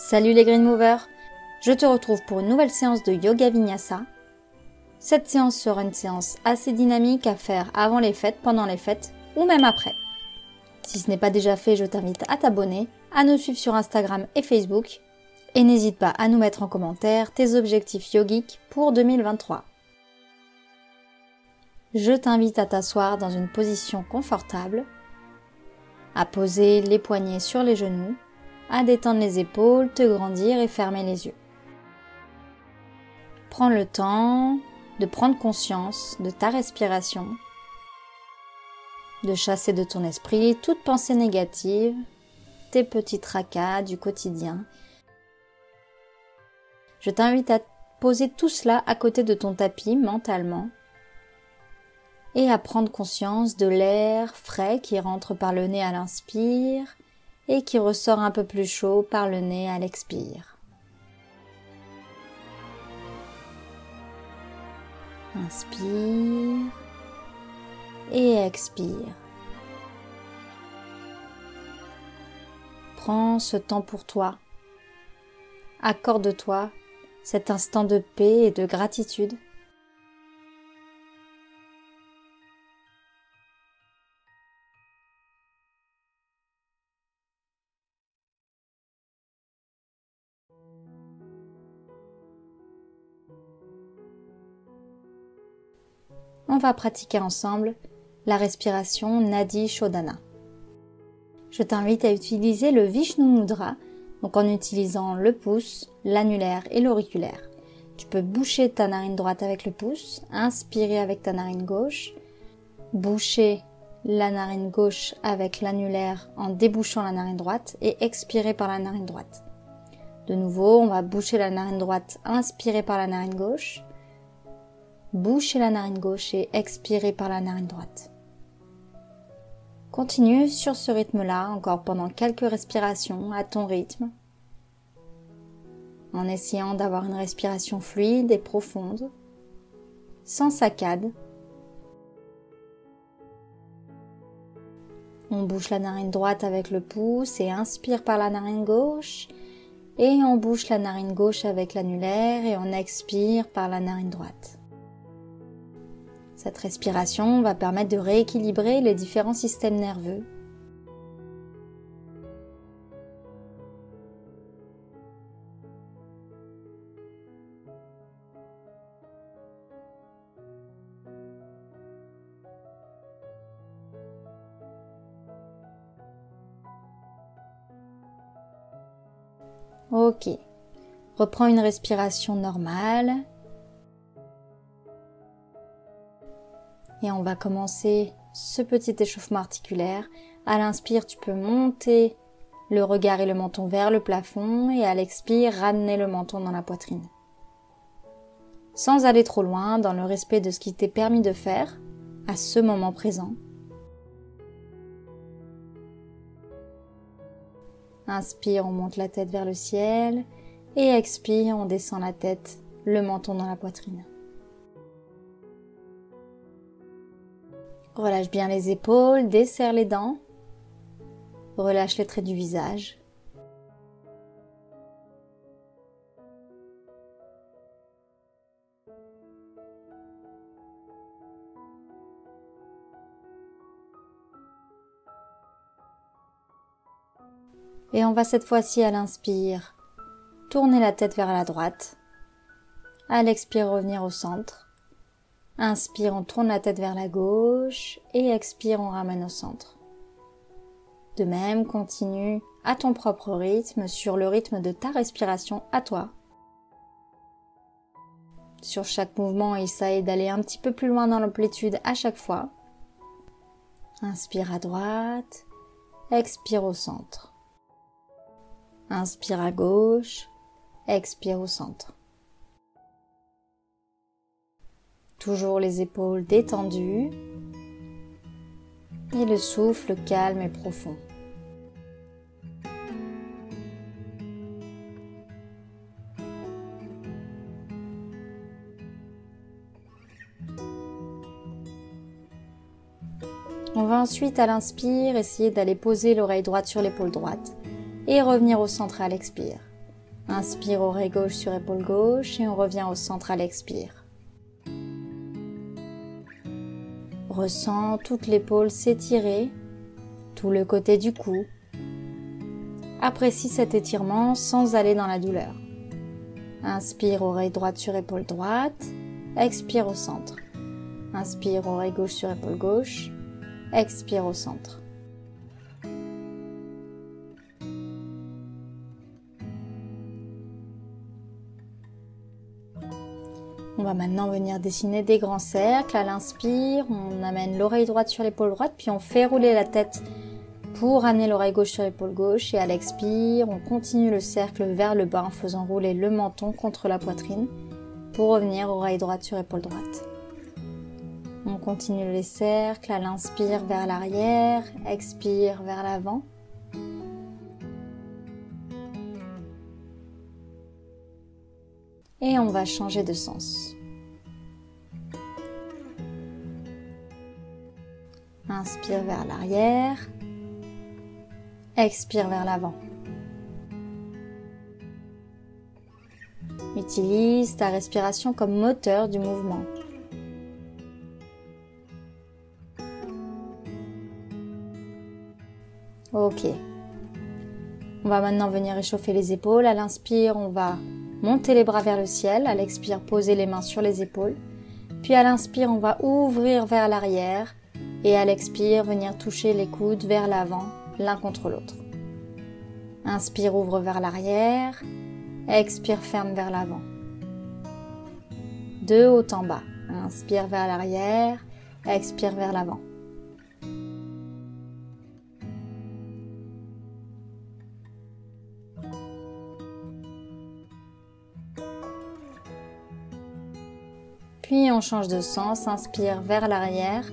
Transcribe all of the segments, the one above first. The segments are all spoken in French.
Salut les Green Movers, je te retrouve pour une nouvelle séance de Yoga Vinyasa. Cette séance sera une séance assez dynamique à faire avant les fêtes, pendant les fêtes ou même après. Si ce n'est pas déjà fait, je t'invite à t'abonner, à nous suivre sur Instagram et Facebook et n'hésite pas à nous mettre en commentaire tes objectifs yogiques pour 2023. Je t'invite à t'asseoir dans une position confortable, à poser les poignets sur les genoux, à détendre les épaules, te grandir et fermer les yeux. Prends le temps de prendre conscience de ta respiration, de chasser de ton esprit toute pensée négative, tes petits tracas du quotidien. Je t'invite à poser tout cela à côté de ton tapis mentalement et à prendre conscience de l'air frais qui rentre par le nez à l'inspire et qui ressort un peu plus chaud par le nez à l'expire. Inspire et expire. Prends ce temps pour toi. Accorde-toi cet instant de paix et de gratitude. On va pratiquer ensemble la respiration Nadi Shodhana. Je t'invite à utiliser le Vishnu Mudra, donc en utilisant le pouce, l'annulaire et l'auriculaire. Tu peux boucher ta narine droite avec le pouce, inspirer avec ta narine gauche, boucher la narine gauche avec l'annulaire en débouchant la narine droite et expirer par la narine droite. De nouveau, on va boucher la narine droite, inspirer par la narine gauche, boucher la narine gauche et expirer par la narine droite. Continue sur ce rythme-là encore pendant quelques respirations à ton rythme, en essayant d'avoir une respiration fluide et profonde, sans saccade. On bouche la narine droite avec le pouce et inspire par la narine gauche, et on bouche la narine gauche avec l'annulaire et on expire par la narine droite. Cette respiration va permettre de rééquilibrer les différents systèmes nerveux. Ok, reprends une respiration normale. Et on va commencer ce petit échauffement articulaire. À l'inspire, tu peux monter le regard et le menton vers le plafond et à l'expire, ramener le menton dans la poitrine. Sans aller trop loin, dans le respect de ce qui t'est permis de faire à ce moment présent. Inspire, on monte la tête vers le ciel et expire, on descend la tête, le menton dans la poitrine. Relâche bien les épaules, desserre les dents, relâche les traits du visage. Et on va cette fois-ci à l'inspire, tourner la tête vers la droite. À l'expire, revenir au centre. Inspire, on tourne la tête vers la gauche et expire, on ramène au centre. De même, continue à ton propre rythme, sur le rythme de ta respiration à toi. Sur chaque mouvement, essaye d'aller un petit peu plus loin dans l'amplitude à chaque fois. Inspire à droite, expire au centre. Inspire à gauche, expire au centre. Toujours les épaules détendues et le souffle calme et profond. On va ensuite à l'inspire essayer d'aller poser l'oreille droite sur l'épaule droite et revenir au centre à l'expire. Inspire, oreille gauche sur épaule gauche et on revient au centre à l'expire. Ressens toute l'épaule s'étirer, tout le côté du cou. Apprécie cet étirement sans aller dans la douleur. Inspire, oreille droite sur épaule droite, expire au centre. Inspire, oreille gauche sur épaule gauche, expire au centre. On va maintenant venir dessiner des grands cercles. À l'inspire, on amène l'oreille droite sur l'épaule droite, puis on fait rouler la tête pour amener l'oreille gauche sur l'épaule gauche. Et à l'expire, on continue le cercle vers le bas en faisant rouler le menton contre la poitrine pour revenir oreille droite sur épaule droite. On continue les cercles. À l'inspire vers l'arrière, expire vers l'avant. Et on va changer de sens. Inspire vers l'arrière, expire vers l'avant. Utilise ta respiration comme moteur du mouvement. Ok. On va maintenant venir échauffer les épaules. À l'inspire, on va monter les bras vers le ciel. À l'expire, poser les mains sur les épaules. Puis à l'inspire, on va ouvrir vers l'arrière. Et à l'expire, venir toucher les coudes vers l'avant, l'un contre l'autre. Inspire, ouvre vers l'arrière. Expire, ferme vers l'avant. De haut en bas. Inspire vers l'arrière. Expire vers l'avant. Puis on change de sens, inspire vers l'arrière,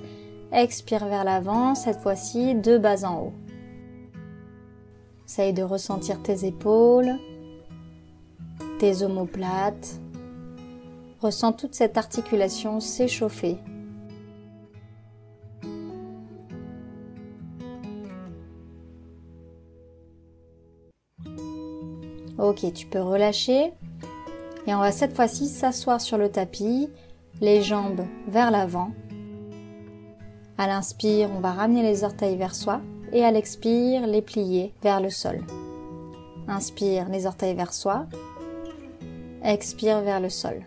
expire vers l'avant, cette fois-ci de bas en haut. Essaye de ressentir tes épaules, tes omoplates. Ressens toute cette articulation s'échauffer. Ok, tu peux relâcher. Et on va cette fois-ci s'asseoir sur le tapis, les jambes vers l'avant. À l'inspire, on va ramener les orteils vers soi et à l'expire, les plier vers le sol. Inspire, les orteils vers soi. Expire vers le sol.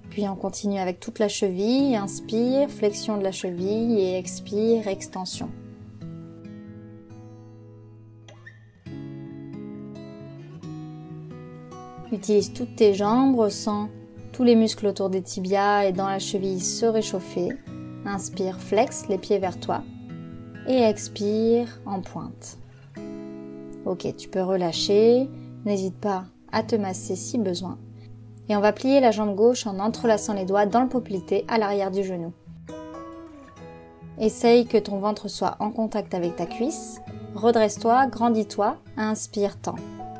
Puis on continue avec toute la cheville. Inspire, flexion de la cheville et expire, extension. Utilise toutes tes jambes, ressens tous les muscles autour des tibias et dans la cheville se réchauffer. Inspire, flex les pieds vers toi et expire en pointe. Ok, tu peux relâcher, n'hésite pas à te masser si besoin. Et on va plier la jambe gauche en entrelaçant les doigts dans le poplité à l'arrière du genou. Essaye que ton ventre soit en contact avec ta cuisse. Redresse-toi, grandis-toi, inspire, tends.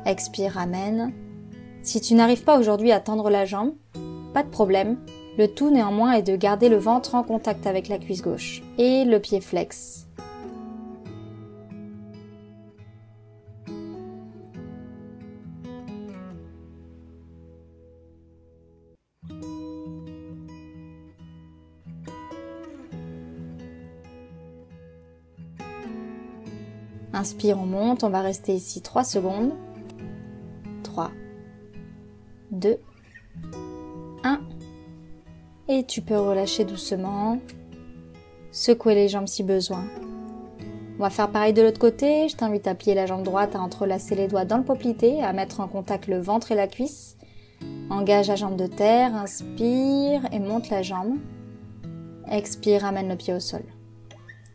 Expire, ramène. Si tu n'arrives pas aujourd'hui à tendre la jambe, pas de problème. Le tout néanmoins est de garder le ventre en contact avec la cuisse gauche et le pied flex. Inspire, on monte, on va rester ici 3 secondes. 3, 2, 1. Et tu peux relâcher doucement, secouer les jambes si besoin. On va faire pareil de l'autre côté. Je t'invite à plier la jambe droite, à entrelacer les doigts dans le poplité, à mettre en contact le ventre et la cuisse. Engage la jambe de terre, inspire et monte la jambe. Expire, ramène le pied au sol.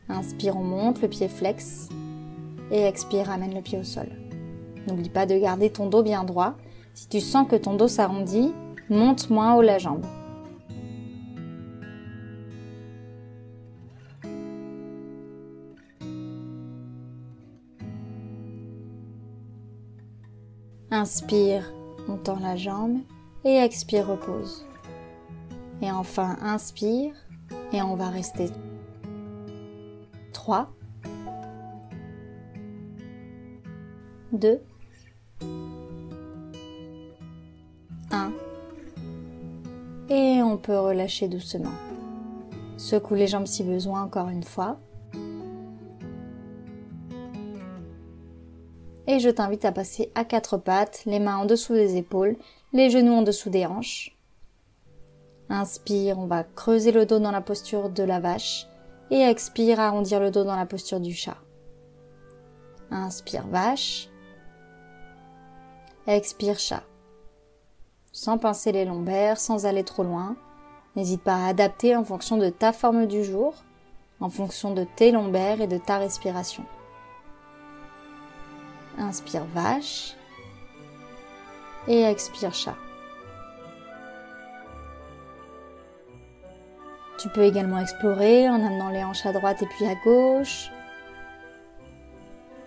Inspire, on monte, le pied flex. Et expire, ramène le pied au sol. N'oublie pas de garder ton dos bien droit. Si tu sens que ton dos s'arrondit, monte moins haut la jambe. Inspire, on tend la jambe et expire, repose. Et enfin, inspire et on va rester 3, 2, 1. Et on peut relâcher doucement. Secoue les jambes si besoin encore une fois. Et je t'invite à passer à 4 pattes, les mains en dessous des épaules, les genoux en dessous des hanches. Inspire, on va creuser le dos dans la posture de la vache. Et expire, arrondir le dos dans la posture du chat. Inspire, vache. Expire, chat. Sans pincer les lombaires, sans aller trop loin. N'hésite pas à adapter en fonction de ta forme du jour, en fonction de tes lombaires et de ta respiration. Inspire, vache. Et expire, chat. Tu peux également explorer en amenant les hanches à droite et puis à gauche.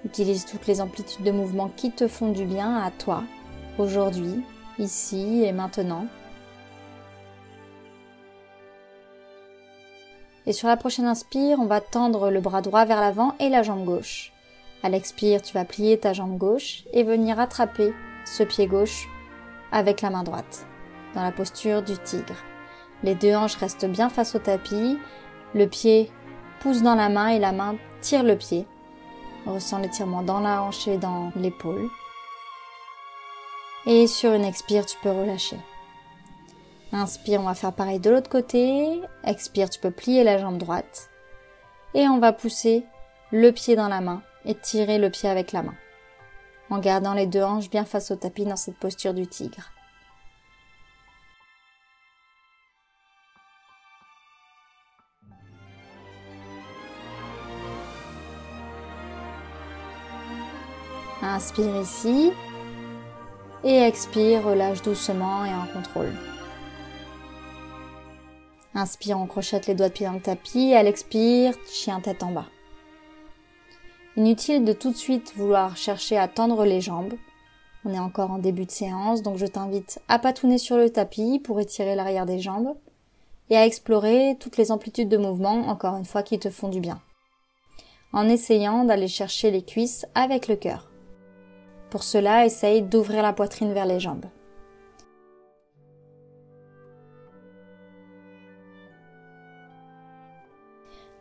Utilise toutes les amplitudes de mouvement qui te font du bien à toi, aujourd'hui, ici et maintenant. Et sur la prochaine inspire, on va tendre le bras droit vers l'avant et la jambe gauche. À l'expire, tu vas plier ta jambe gauche et venir attraper ce pied gauche avec la main droite, dans la posture du tigre. Les deux hanches restent bien face au tapis, le pied pousse dans la main et la main tire le pied. On ressent l'étirement dans la hanche et dans l'épaule. Et sur une expire, tu peux relâcher. Inspire, on va faire pareil de l'autre côté. Expire, tu peux plier la jambe droite. Et on va pousser le pied dans la main et tirer le pied avec la main, en gardant les deux hanches bien face au tapis dans cette posture du tigre. Inspire ici et expire, relâche doucement et en contrôle. Inspire, on crochette les doigts de pied dans le tapis. À l'expire, chien tête en bas. Inutile de tout de suite vouloir chercher à tendre les jambes. On est encore en début de séance, donc je t'invite à patouner sur le tapis pour étirer l'arrière des jambes et à explorer toutes les amplitudes de mouvement, encore une fois, qui te font du bien, en essayant d'aller chercher les cuisses avec le cœur. Pour cela, essaye d'ouvrir la poitrine vers les jambes.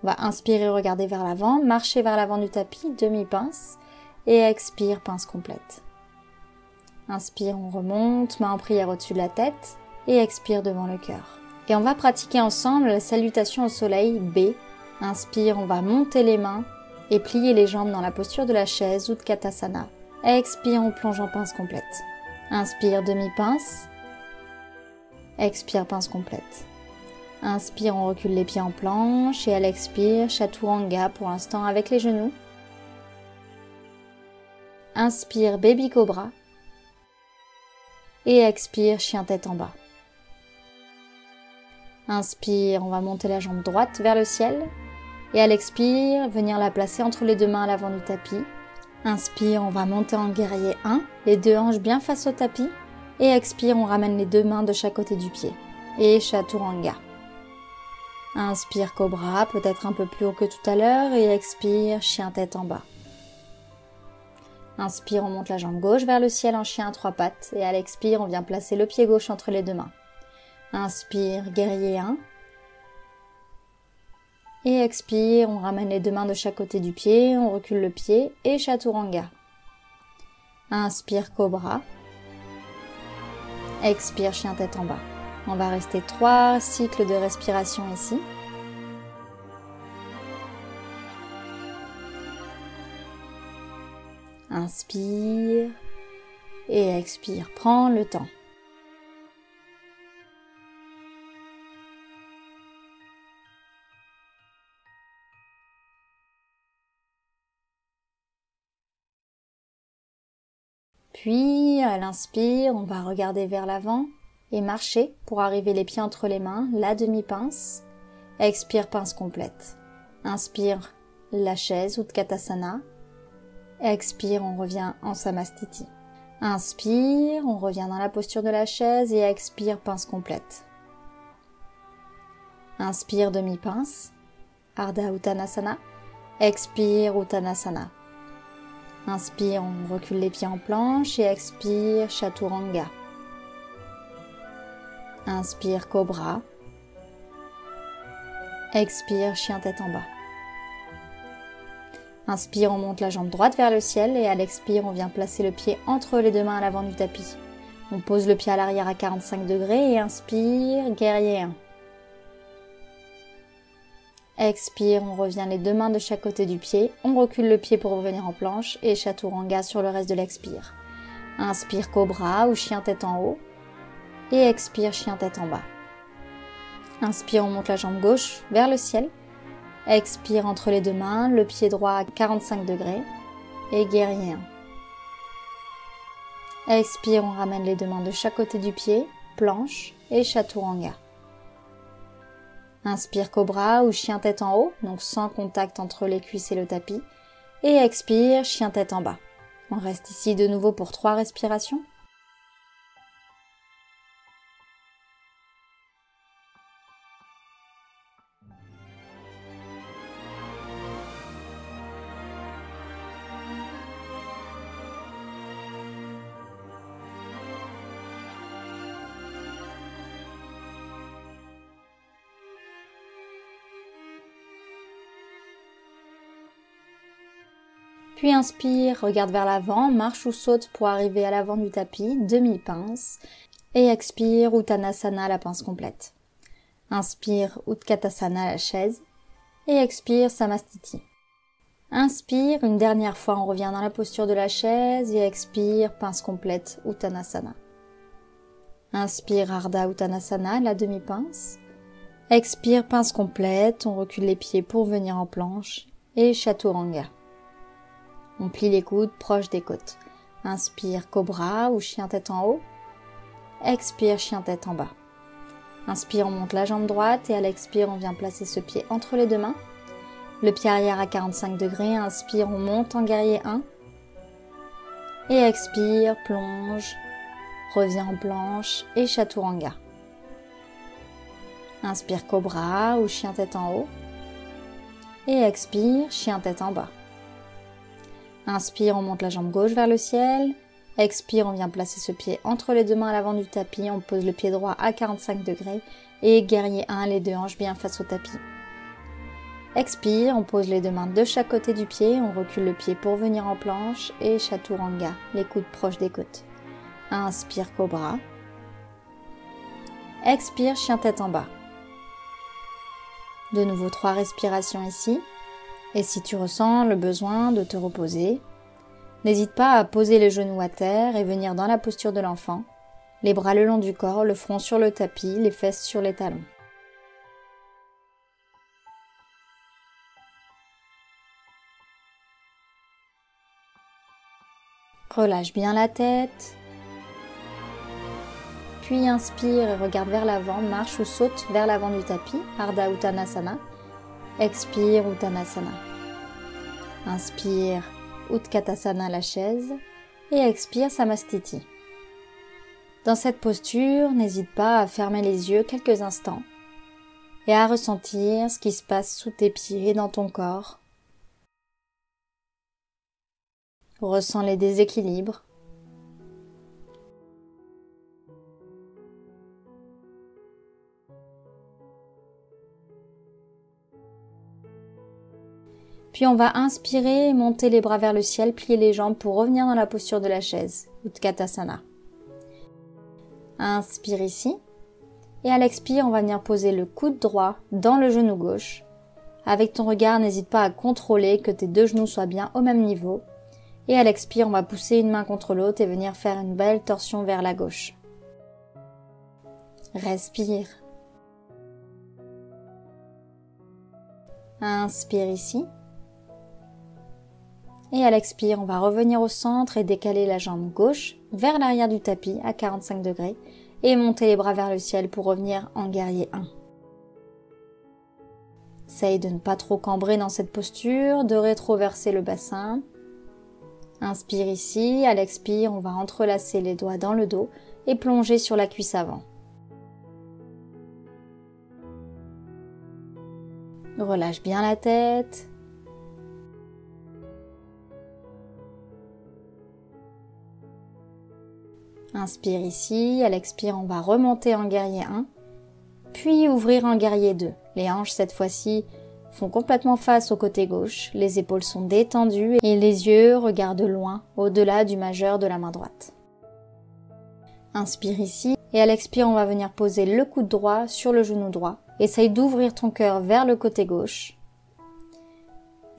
On va inspirer, regarder vers l'avant, marcher vers l'avant du tapis, demi-pince, et expire, pince complète. Inspire, on remonte, main en prière au-dessus de la tête, et expire devant le cœur. Et on va pratiquer ensemble la salutation au soleil, B. Inspire, on va monter les mains et plier les jambes dans la posture de la chaise ou de Katasana. Expire, on plonge en pince complète. Inspire, demi-pince. Expire, pince complète. Inspire, on recule les pieds en planche et à l'expire, Chaturanga pour l'instant avec les genoux. Inspire, baby cobra. Et expire, chien tête en bas. Inspire, on va monter la jambe droite vers le ciel. Et à l'expire, venir la placer entre les deux mains à l'avant du tapis. Inspire, on va monter en guerrier 1, les deux hanches bien face au tapis. Et expire, on ramène les deux mains de chaque côté du pied. Et Chaturanga. Inspire, cobra, peut-être un peu plus haut que tout à l'heure. Et expire, chien tête en bas. Inspire, on monte la jambe gauche vers le ciel en chien à 3 pattes. Et à l'expire, on vient placer le pied gauche entre les deux mains. Inspire, guerrier 1. Et expire, on ramène les deux mains de chaque côté du pied, on recule le pied et Chaturanga. Inspire, cobra. Expire, chien tête en bas. On va rester 3 cycles de respiration ici. Inspire et expire, prends le temps. Puis, à l'inspire, on va regarder vers l'avant et marcher pour arriver les pieds entre les mains, la demi-pince. Expire, pince complète. Inspire, la chaise ou Utkatasana. Expire, on revient en Samastiti. Inspire, on revient dans la posture de la chaise et expire, pince complète. Inspire, demi-pince. Ardha Uttanasana. Expire, Uttanasana. Inspire, on recule les pieds en planche et expire, Chaturanga. Inspire, Cobra. Expire, chien tête en bas. Inspire, on monte la jambe droite vers le ciel et à l'expire, on vient placer le pied entre les deux mains à l'avant du tapis. On pose le pied à l'arrière à 45 degrés et inspire, guerrier 1. Expire, on revient les deux mains de chaque côté du pied. On recule le pied pour revenir en planche et Chaturanga sur le reste de l'expire. Inspire, Cobra ou chien tête en haut. Et expire, chien tête en bas. Inspire, on monte la jambe gauche vers le ciel. Expire entre les deux mains, le pied droit à 45 degrés. Et guerrier 1. Expire, on ramène les deux mains de chaque côté du pied, planche et Chaturanga. Inspire, Cobra ou chien tête en haut, donc sans contact entre les cuisses et le tapis. Et expire, chien tête en bas. On reste ici de nouveau pour 3 respirations. Puis inspire, regarde vers l'avant, marche ou saute pour arriver à l'avant du tapis, demi-pince. Et expire, Uttanasana, la pince complète. Inspire, Utkatasana, la chaise. Et expire, Samastiti. Inspire, une dernière fois, on revient dans la posture de la chaise. Et expire, pince complète, Uttanasana. Inspire, Ardha Uttanasana, la demi-pince. Expire, pince complète, on recule les pieds pour venir en planche. Et Chaturanga. On plie les coudes proches des côtes. Inspire, Cobra ou chien tête en haut. Expire, chien tête en bas. Inspire, on monte la jambe droite et à l'expire, on vient placer ce pied entre les deux mains. Le pied arrière à 45 degrés. Inspire, on monte en guerrier 1. Et expire, plonge, revient en planche et Chaturanga. Inspire, Cobra ou chien tête en haut. Et expire, chien tête en bas. Inspire, on monte la jambe gauche vers le ciel. Expire, on vient placer ce pied entre les deux mains à l'avant du tapis. On pose le pied droit à 45 degrés. Et guerrier 1, les deux hanches bien face au tapis. Expire, on pose les deux mains de chaque côté du pied. On recule le pied pour venir en planche. Et Chaturanga, les coudes proches des côtes. Inspire, Cobra. Expire, chien tête en bas. De nouveau 3 respirations ici. Et si tu ressens le besoin de te reposer, n'hésite pas à poser les genoux à terre et venir dans la posture de l'enfant, les bras le long du corps, le front sur le tapis, les fesses sur les talons. Relâche bien la tête. Puis inspire et regarde vers l'avant, marche ou saute vers l'avant du tapis, Ardha Uttanasana. Expire, Uttanasana. Inspire, Utkatasana, la chaise. Et expire, Samastiti. Dans cette posture, n'hésite pas à fermer les yeux quelques instants et à ressentir ce qui se passe sous tes pieds et dans ton corps. Ressens les déséquilibres. Puis on va inspirer, monter les bras vers le ciel, plier les jambes pour revenir dans la posture de la chaise, Utkatasana. Inspire ici. Et à l'expire, on va venir poser le coude droit dans le genou gauche. Avec ton regard, n'hésite pas à contrôler que tes deux genoux soient bien au même niveau. Et à l'expire, on va pousser une main contre l'autre et venir faire une belle torsion vers la gauche. Respire. Inspire ici. Et à l'expire, on va revenir au centre et décaler la jambe gauche vers l'arrière du tapis à 45 degrés et monter les bras vers le ciel pour revenir en guerrier 1. Essaye de ne pas trop cambrer dans cette posture, de rétroverser le bassin. Inspire ici, à l'expire, on va entrelacer les doigts dans le dos et plonger sur la cuisse avant. Relâche bien la tête. Inspire ici, à l'expire, on va remonter en guerrier 1, puis ouvrir en guerrier 2. Les hanches, cette fois-ci, font complètement face au côté gauche, les épaules sont détendues et les yeux regardent loin, au-delà du majeur de la main droite. Inspire ici, et à l'expire, on va venir poser le coude droit sur le genou droit. Essaye d'ouvrir ton cœur vers le côté gauche.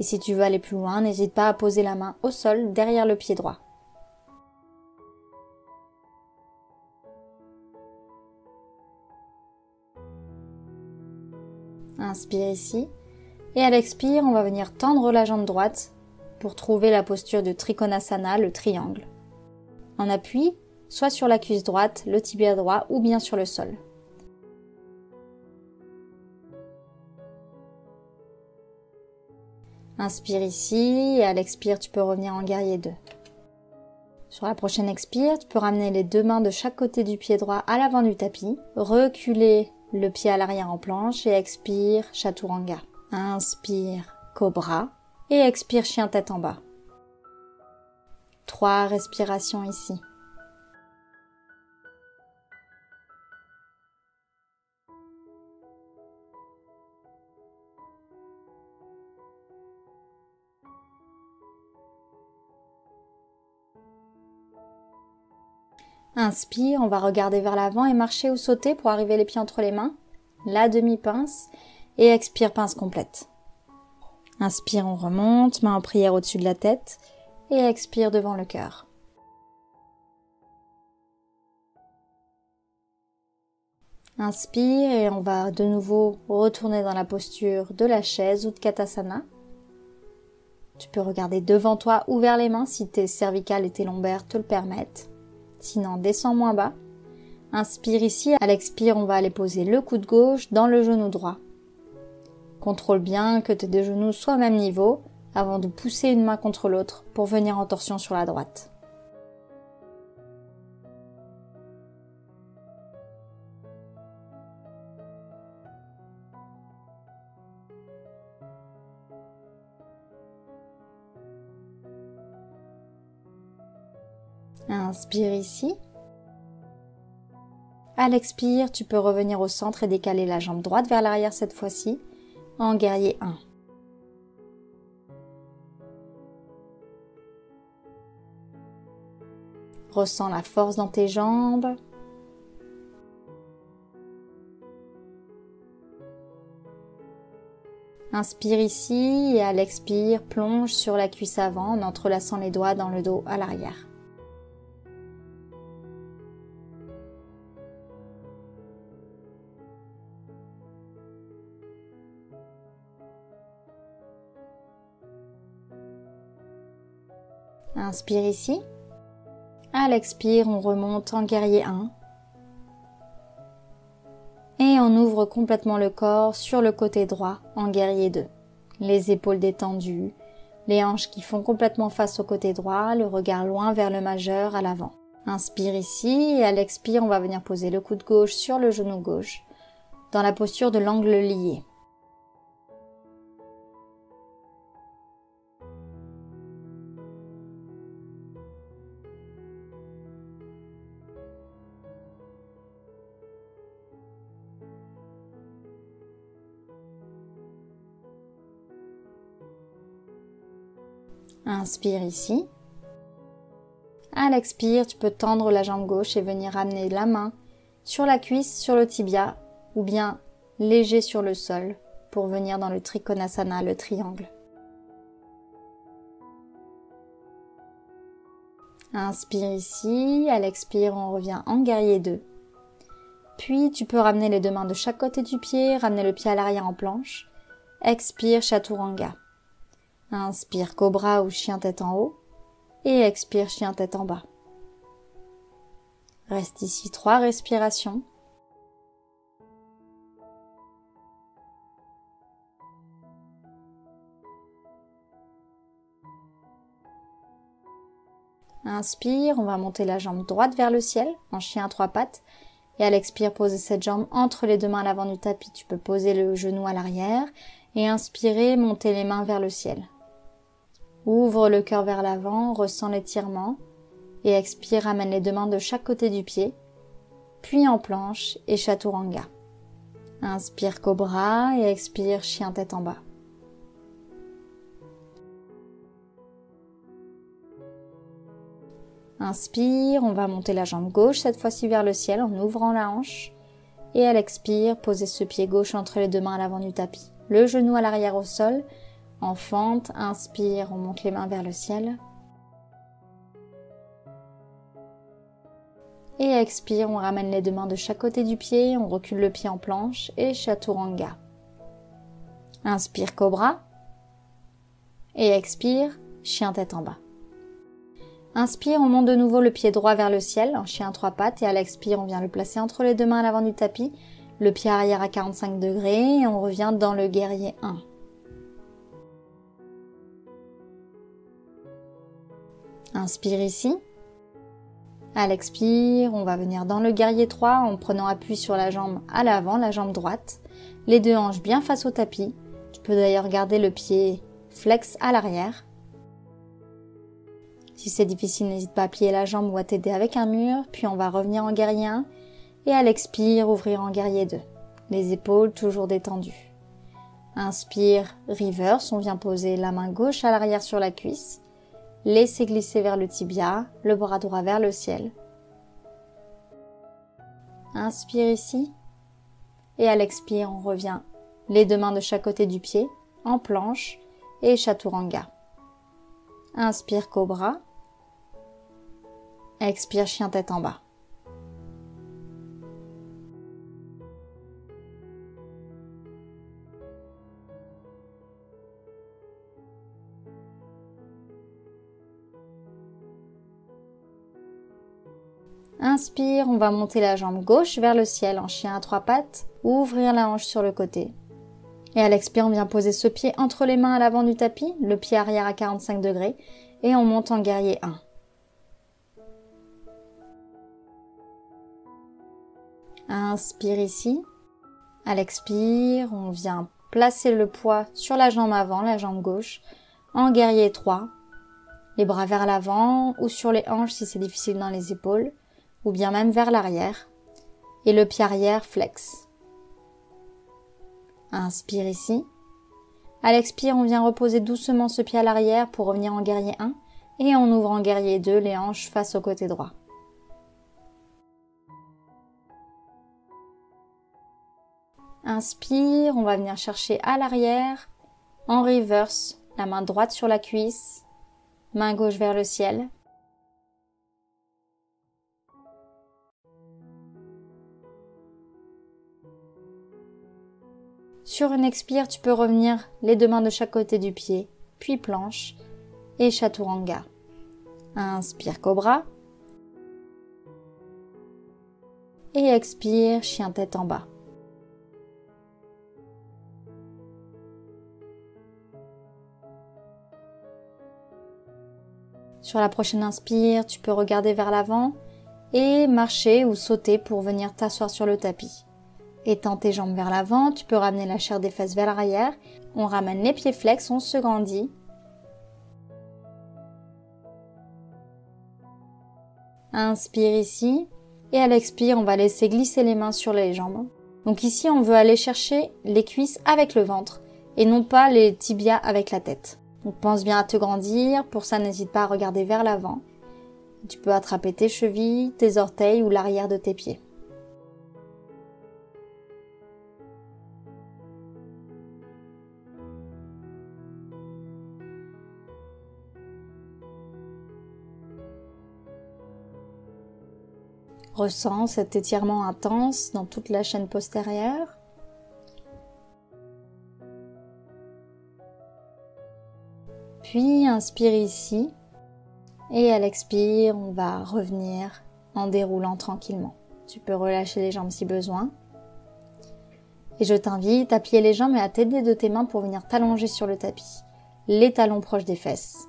Et si tu veux aller plus loin, n'hésite pas à poser la main au sol derrière le pied droit. Inspire ici. Et à l'expire, on va venir tendre la jambe droite pour trouver la posture de Trikonasana, le triangle. En appui, soit sur la cuisse droite, le tibia droit ou bien sur le sol. Inspire ici et à l'expire, tu peux revenir en guerrier 2. Sur la prochaine expire, tu peux ramener les deux mains de chaque côté du pied droit à l'avant du tapis, reculer le pied à l'arrière en planche et expire, Chaturanga. Inspire, Cobra et expire, Chien tête en bas. 3 respirations ici. Inspire, on va regarder vers l'avant et marcher ou sauter pour arriver les pieds entre les mains. La demi-pince. Et expire, pince complète. Inspire, on remonte, main en prière au-dessus de la tête. Et expire devant le cœur. Inspire et on va de nouveau retourner dans la posture de la chaise ou de Katasana. Tu peux regarder devant toi ou vers les mains si tes cervicales et tes lombaires te le permettent. Sinon, descends moins bas. Inspire ici. À l'expire, on va aller poser le coude gauche dans le genou droit. Contrôle bien que tes deux genoux soient au même niveau avant de pousser une main contre l'autre pour venir en torsion sur la droite. Inspire ici. À l'expire, tu peux revenir au centre et décaler la jambe droite vers l'arrière cette fois-ci, en guerrier 1. Ressens la force dans tes jambes. Inspire ici et à l'expire, plonge sur la cuisse avant en entrelaçant les doigts dans le dos à l'arrière. Inspire ici. À l'expire, on remonte en guerrier 1. Et on ouvre complètement le corps sur le côté droit en guerrier 2. Les épaules détendues, les hanches qui font complètement face au côté droit, le regard loin vers le majeur à l'avant. Inspire ici et à l'expire, on va venir poser le coude gauche sur le genou gauche dans la posture de l'angle lié. Inspire ici. À l'expire, tu peux tendre la jambe gauche et venir amener la main sur la cuisse, sur le tibia ou bien léger sur le sol pour venir dans le Trikonasana, le triangle. Inspire ici, à l'expire, on revient en guerrier 2. Puis tu peux ramener les deux mains de chaque côté du pied, ramener le pied à l'arrière en planche. Expire, Chaturanga. Inspire, Cobra ou Chien tête en haut. Et expire, Chien tête en bas. Reste ici 3 respirations. Inspire, on va monter la jambe droite vers le ciel, en chien à 3 pattes. Et à l'expire, poser cette jambe entre les deux mains à l'avant du tapis. Tu peux poser le genou à l'arrière. Et inspirer, monter les mains vers le ciel. Ouvre le cœur vers l'avant, ressens l'étirement. et expire, ramène les deux mains de chaque côté du pied, puis en planche et chaturanga. Inspire cobra et expire chien tête en bas. Inspire, on va monter la jambe gauche cette fois-ci vers le ciel en ouvrant la hanche. Et à l'expire, posez ce pied gauche entre les deux mains à l'avant du tapis. Le genou à l'arrière au sol, en fente. Inspire, on monte les mains vers le ciel. Et expire, on ramène les deux mains de chaque côté du pied, on recule le pied en planche et chaturanga. Inspire cobra. Et expire, chien tête en bas. Inspire, on monte de nouveau le pied droit vers le ciel en chien à trois pattes et à l'expire, on vient le placer entre les deux mains à l'avant du tapis, le pied arrière à 45 degrés et on revient dans le guerrier 1. Inspire ici. À l'expire, on va venir dans le guerrier 3 en prenant appui sur la jambe à l'avant, la jambe droite, les deux hanches bien face au tapis. Tu peux d'ailleurs garder le pied flex à l'arrière. Si c'est difficile, n'hésite pas à plier la jambe ou à t'aider avec un mur, puis on va revenir en guerrier 1 et à l'expire, ouvrir en guerrier 2. Les épaules toujours détendues. Inspire, reverse, on vient poser la main gauche à l'arrière sur la cuisse. Laissez glisser vers le tibia, le bras droit vers le ciel. Inspire ici. Et à l'expire, on revient les deux mains de chaque côté du pied, en planche et chaturanga. Inspire cobra. Expire chien tête en bas. Inspire, on va monter la jambe gauche vers le ciel en chien à trois pattes, ouvrir la hanche sur le côté. Et à l'expire, on vient poser ce pied entre les mains à l'avant du tapis, le pied arrière à 45 degrés, et on monte en guerrier 1. Inspire ici. À l'expire, on vient placer le poids sur la jambe avant, la jambe gauche, en guerrier 3. Les bras vers l'avant ou sur les hanches si c'est difficile dans les épaules, ou bien même vers l'arrière. Et le pied arrière flex. Inspire ici. À l'expire, on vient reposer doucement ce pied à l'arrière pour revenir en guerrier 1 et on ouvre en guerrier 2 les hanches face au côté droit. Inspire, on va venir chercher à l'arrière, en reverse, la main droite sur la cuisse, main gauche vers le ciel. Sur une expire, tu peux revenir les deux mains de chaque côté du pied, puis planche et chaturanga. Inspire cobra. Et expire chien tête en bas. Sur la prochaine inspire, tu peux regarder vers l'avant et marcher ou sauter pour venir t'asseoir sur le tapis. Étends tes jambes vers l'avant, tu peux ramener la chair des fesses vers l'arrière. On ramène les pieds flex, on se grandit. Inspire ici. Et à l'expire, on va laisser glisser les mains sur les jambes. Donc ici, on veut aller chercher les cuisses avec le ventre et non pas les tibias avec la tête. Donc pense bien à te grandir. Pour ça, n'hésite pas à regarder vers l'avant. Tu peux attraper tes chevilles, tes orteils ou l'arrière de tes pieds. Ressens cet étirement intense dans toute la chaîne postérieure. Puis inspire ici et à l'expire, on va revenir en déroulant tranquillement. Tu peux relâcher les jambes si besoin. Et je t'invite à plier les jambes et à t'aider de tes mains pour venir t'allonger sur le tapis. Les talons proches des fesses.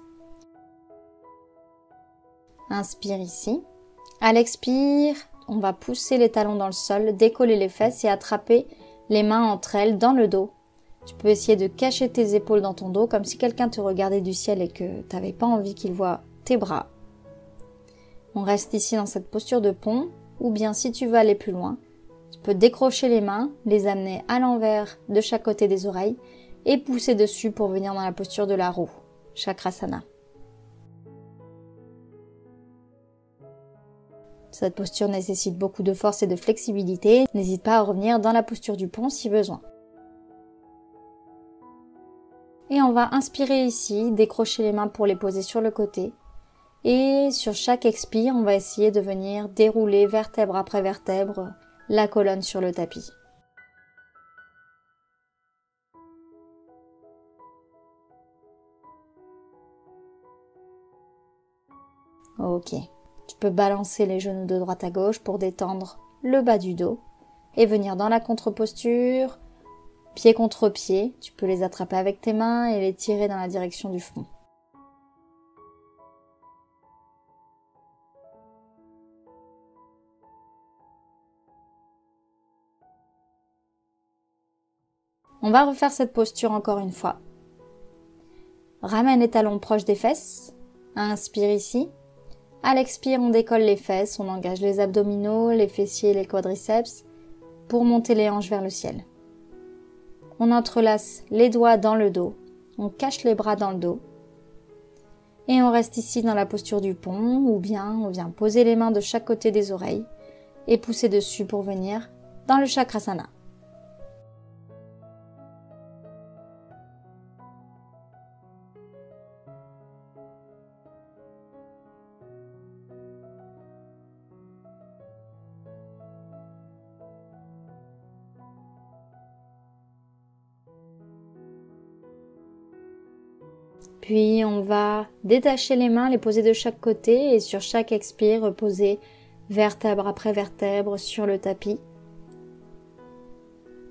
Inspire ici. À l'expire, on va pousser les talons dans le sol, décoller les fesses et attraper les mains entre elles dans le dos. Tu peux essayer de cacher tes épaules dans ton dos comme si quelqu'un te regardait du ciel et que tu n'avais pas envie qu'il voie tes bras. On reste ici dans cette posture de pont, ou bien si tu veux aller plus loin, tu peux décrocher les mains, les amener à l'envers de chaque côté des oreilles et pousser dessus pour venir dans la posture de la roue, Chakrasana. Cette posture nécessite beaucoup de force et de flexibilité. N'hésite pas à revenir dans la posture du pont si besoin. Et on va inspirer ici, décrocher les mains pour les poser sur le côté. Et sur chaque expire, on va essayer de venir dérouler vertèbre après vertèbre la colonne sur le tapis. Ok. Tu peux balancer les genoux de droite à gauche pour détendre le bas du dos et venir dans la contre-posture, pied contre pied. Tu peux les attraper avec tes mains et les tirer dans la direction du front. On va refaire cette posture encore une fois. Ramène les talons proches des fesses. Inspire ici. À l'expire, on décolle les fesses, on engage les abdominaux, les fessiers et les quadriceps pour monter les hanches vers le ciel. On entrelace les doigts dans le dos, on cache les bras dans le dos et on reste ici dans la posture du pont ou bien on vient poser les mains de chaque côté des oreilles et pousser dessus pour venir dans le Chakrasana. Puis on va détacher les mains, les poser de chaque côté et sur chaque expire, reposer vertèbre après vertèbre sur le tapis.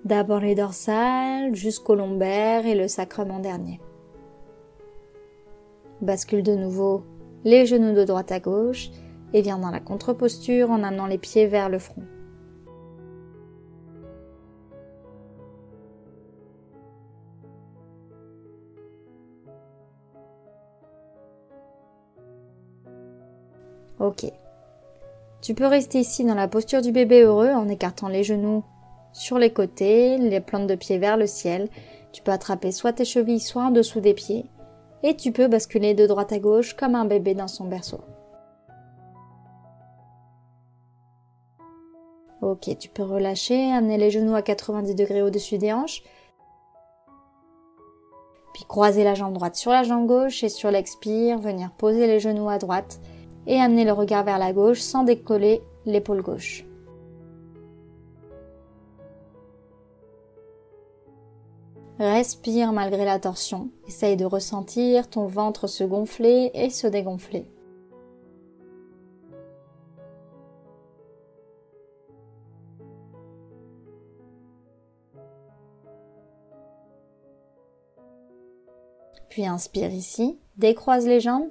D'abord les dorsales jusqu'au lombaire et le sacrum en dernier. Bascule de nouveau les genoux de droite à gauche et viens dans la contre-posture en amenant les pieds vers le front. Ok. Tu peux rester ici dans la posture du bébé heureux en écartant les genoux sur les côtés, les plantes de pied vers le ciel. Tu peux attraper soit tes chevilles, soit en dessous des pieds. Et tu peux basculer de droite à gauche comme un bébé dans son berceau. Ok, tu peux relâcher, amener les genoux à 90 degrés au-dessus des hanches. Puis croiser la jambe droite sur la jambe gauche et sur l'expire, venir poser les genoux à droite et amener le regard vers la gauche sans décoller l'épaule gauche. Respire malgré la torsion. Essaye de ressentir ton ventre se gonfler et se dégonfler. Puis inspire ici, décroise les jambes.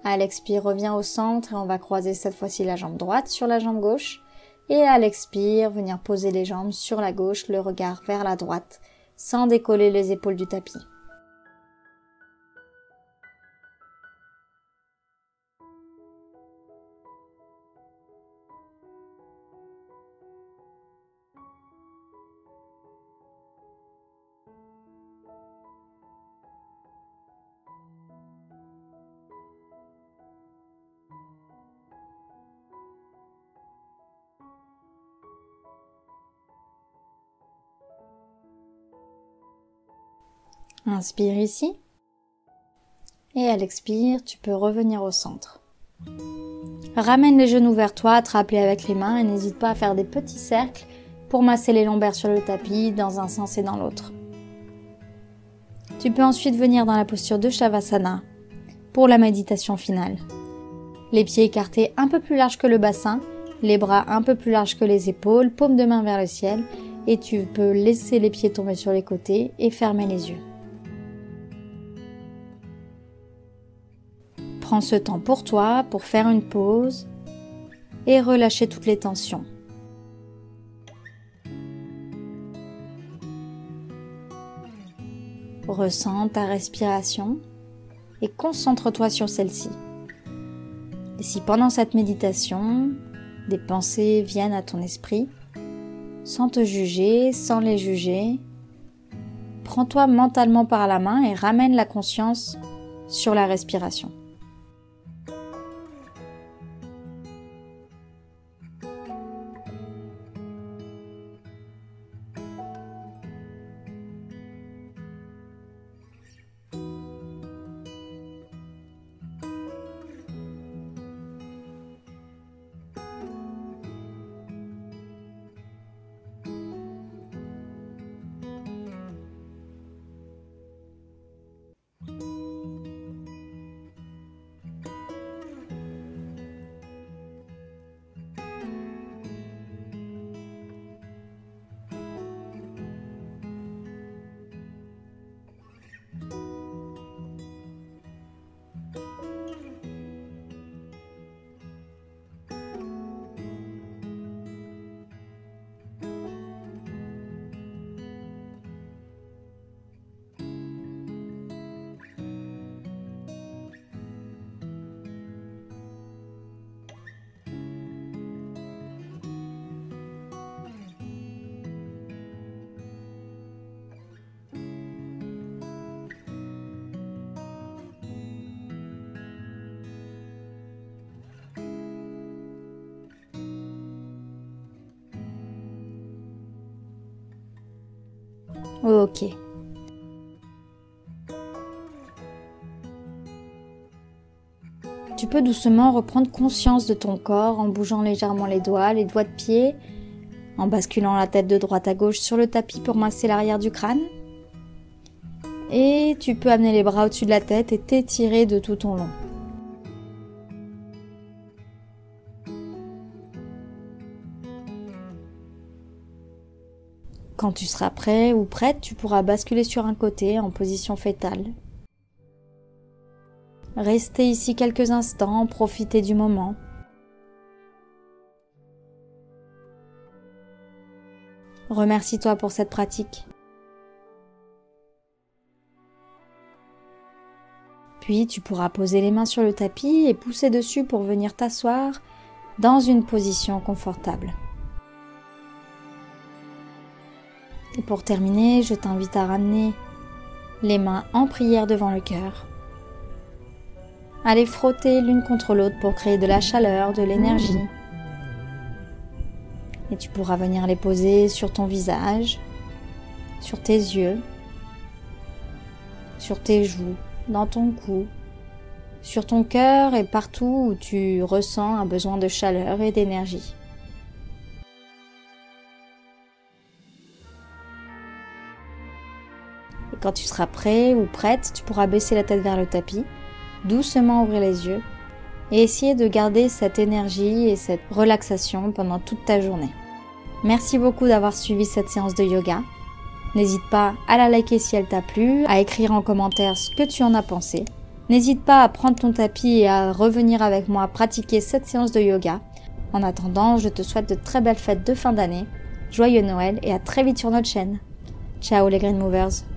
À l'expire, reviens au centre et on va croiser cette fois-ci la jambe droite sur la jambe gauche. Et à l'expire, venir poser les jambes sur la gauche, le regard vers la droite, sans décoller les épaules du tapis. Inspire ici. Et à l'expire, tu peux revenir au centre. Ramène les genoux vers toi, attrape-les avec les mains et n'hésite pas à faire des petits cercles pour masser les lombaires sur le tapis dans un sens et dans l'autre. Tu peux ensuite venir dans la posture de Shavasana pour la méditation finale. Les pieds écartés un peu plus larges que le bassin, les bras un peu plus larges que les épaules, paumes de main vers le ciel et tu peux laisser les pieds tomber sur les côtés et fermer les yeux. Prends ce temps pour toi, pour faire une pause et relâcher toutes les tensions. Ressens ta respiration et concentre-toi sur celle-ci. Et si pendant cette méditation, des pensées viennent à ton esprit, sans te juger, sans les juger, prends-toi mentalement par la main et ramène la conscience sur la respiration. Ok. Tu peux doucement reprendre conscience de ton corps en bougeant légèrement les doigts de pied, en basculant la tête de droite à gauche sur le tapis pour masser l'arrière du crâne. Et tu peux amener les bras au-dessus de la tête et t'étirer de tout ton long. Quand tu seras prêt ou prête, tu pourras basculer sur un côté en position fétale. Restez ici quelques instants, profitez du moment. Remercie-toi pour cette pratique. Puis tu pourras poser les mains sur le tapis et pousser dessus pour venir t'asseoir dans une position confortable. Et pour terminer, je t'invite à ramener les mains en prière devant le cœur. À les frotter l'une contre l'autre pour créer de la chaleur, de l'énergie. Et tu pourras venir les poser sur ton visage, sur tes yeux, sur tes joues, dans ton cou, sur ton cœur et partout où tu ressens un besoin de chaleur et d'énergie. Et quand tu seras prêt ou prête, tu pourras baisser la tête vers le tapis, doucement ouvrir les yeux et essayer de garder cette énergie et cette relaxation pendant toute ta journée. Merci beaucoup d'avoir suivi cette séance de yoga. N'hésite pas à la liker si elle t'a plu, à écrire en commentaire ce que tu en as pensé. N'hésite pas à prendre ton tapis et à revenir avec moi pratiquer cette séance de yoga. En attendant, je te souhaite de très belles fêtes de fin d'année, joyeux Noël et à très vite sur notre chaîne. Ciao les Green Movers!